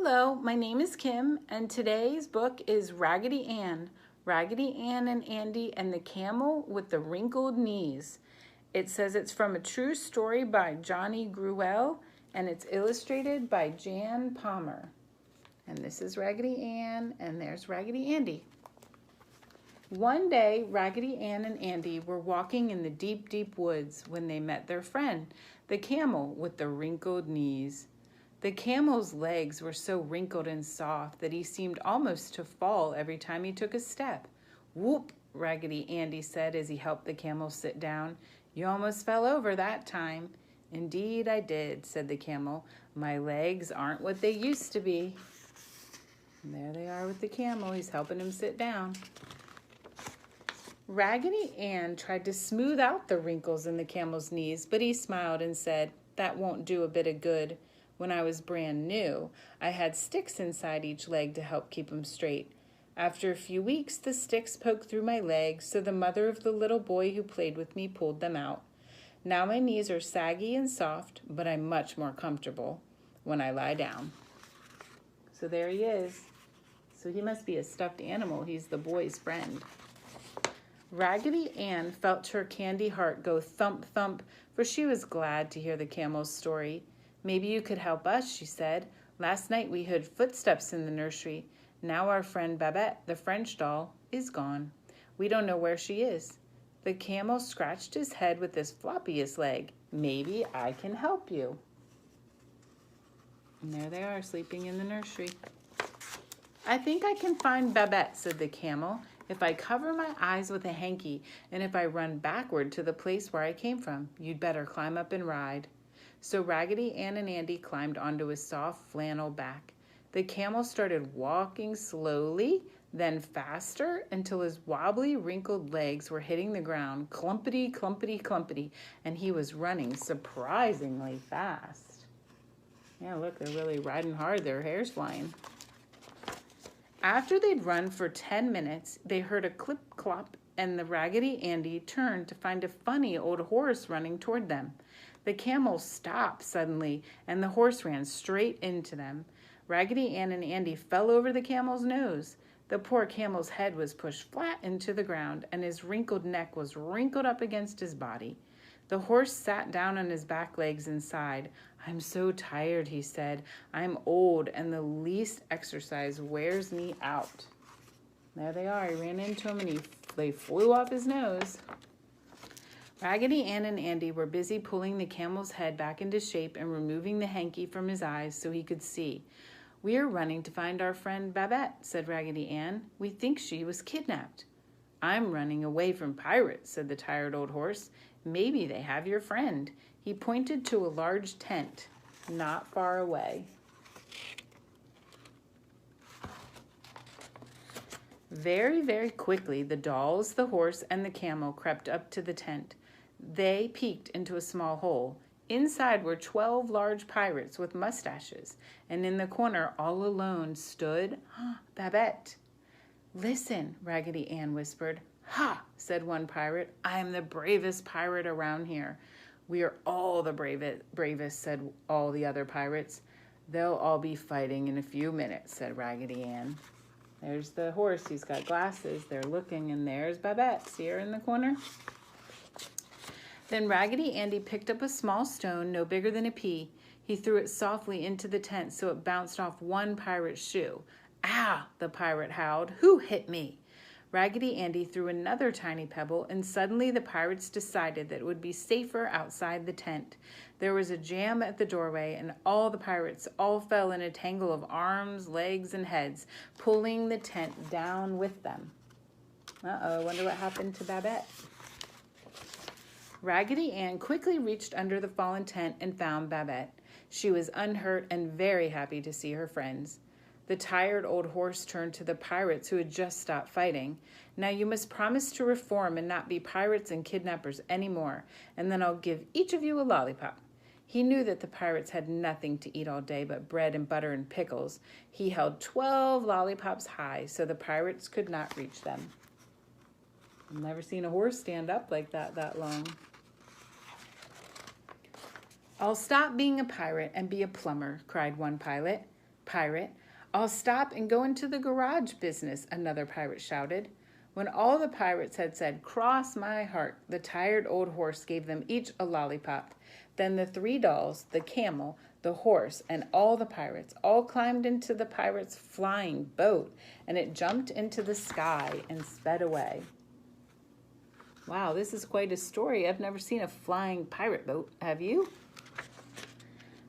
Hello, my name is Kim, and today's book is Raggedy Ann and Andy and the Camel with the Wrinkled Knees. It says it's from a true story by Johnny Gruelle, and it's illustrated by Jan Palmer. And this is Raggedy Ann, and there's Raggedy Andy. One day, Raggedy Ann and Andy were walking in the deep, deep woods when they met their friend, the camel with the wrinkled knees. The camel's legs were so wrinkled and soft that he seemed almost to fall every time he took a step. "Whoop," Raggedy Andy said as he helped the camel sit down. "You almost fell over that time." "Indeed I did," said the camel. "My legs aren't what they used to be." And there they are with the camel. He's helping him sit down. Raggedy Ann tried to smooth out the wrinkles in the camel's knees, but he smiled and said, "That won't do a bit of good. When I was brand new, I had sticks inside each leg to help keep them straight. After a few weeks, the sticks poked through my legs, so the mother of the little boy who played with me pulled them out. Now my knees are saggy and soft, but I'm much more comfortable when I lie down." So there he is. So he must be a stuffed animal. He's the boy's friend. Raggedy Ann felt her candy heart go thump, thump, for she was glad to hear the camel's story. "Maybe you could help us," she said. "Last night we heard footsteps in the nursery. Now our friend Babette, the French doll, is gone. We don't know where she is." The camel scratched his head with his floppiest leg. "Maybe I can help you." And there they are, sleeping in the nursery. "I think I can find Babette," said the camel, "if I cover my eyes with a hanky and if I run backward to the place where I came from. You'd better climb up and ride." So Raggedy Ann and Andy climbed onto his soft flannel back. The camel started walking slowly, then faster, until his wobbly, wrinkled legs were hitting the ground, clumpity, clumpity, clumpity, and he was running surprisingly fast. Yeah, look, they're really riding hard. Their hair's flying. After they'd run for 10 minutes, they heard a clip-clop, and the Raggedy Andy turned to find a funny old horse running toward them. The camel stopped suddenly, and the horse ran straight into them. Raggedy Ann and Andy fell over the camel's nose. The poor camel's head was pushed flat into the ground, and his wrinkled neck was wrinkled up against his body. The horse sat down on his back legs and sighed. "I'm so tired," he said. "I'm old, and the least exercise wears me out." There they are. He ran into him, and they flew off his nose. Raggedy Ann and Andy were busy pulling the camel's head back into shape and removing the hanky from his eyes so he could see. "We are running to find our friend Babette," said Raggedy Ann. "We think she was kidnapped." "I'm running away from pirates," said the tired old horse. "Maybe they have your friend." He pointed to a large tent not far away. Very, very quickly, the dolls, the horse, and the camel crept up to the tent. They peeked into a small hole. Inside were 12 large pirates with mustaches, and in the corner, all alone, stood Babette. "Listen," Raggedy Ann whispered. "Ha!" said one pirate. "I am the bravest pirate around here." "We are all the bravest," said all the other pirates. "They'll all be fighting in a few minutes," said Raggedy Ann. There's the horse. He's got glasses. They're looking, and there's Babette. See her in the corner? Then Raggedy Andy picked up a small stone no bigger than a pea. He threw it softly into the tent so it bounced off one pirate's shoe. "Ah!" the pirate howled. "Who hit me?" Raggedy Andy threw another tiny pebble, and suddenly the pirates decided that it would be safer outside the tent. There was a jam at the doorway, and all the pirates all fell in a tangle of arms, legs, and heads, pulling the tent down with them. Uh-oh, I wonder what happened to Babette. Raggedy Ann quickly reached under the fallen tent and found Babette. She was unhurt and very happy to see her friends. The tired old horse turned to the pirates who had just stopped fighting. "Now you must promise to reform and not be pirates and kidnappers anymore, and then I'll give each of you a lollipop." He knew that the pirates had nothing to eat all day but bread and butter and pickles. He held 12 lollipops high so the pirates could not reach them. I've never seen a horse stand up like that long. "I'll stop being a pirate and be a plumber," cried one pilot. pirate. I'll stop and go into the garage business, another pirate shouted. When all the pirates had said, "Cross my heart," the tired old horse gave them each a lollipop. Then the 3 dolls, the camel, the horse, and all the pirates all climbed into the pirates' flying boat, and it jumped into the sky and sped away. Wow, this is quite a story. I've never seen a flying pirate boat. Have you?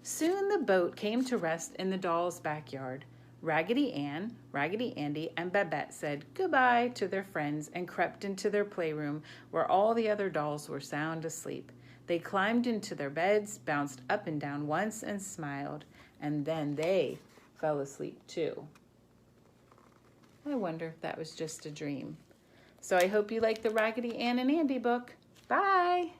Soon the boat came to rest in the dolls' backyard. Raggedy Ann, Raggedy Andy, and Babette said goodbye to their friends and crept into their playroom where all the other dolls were sound asleep. They climbed into their beds, bounced up and down once, and smiled. And then they fell asleep too. I wonder if that was just a dream. So I hope you like the Raggedy Ann and Andy book. Bye!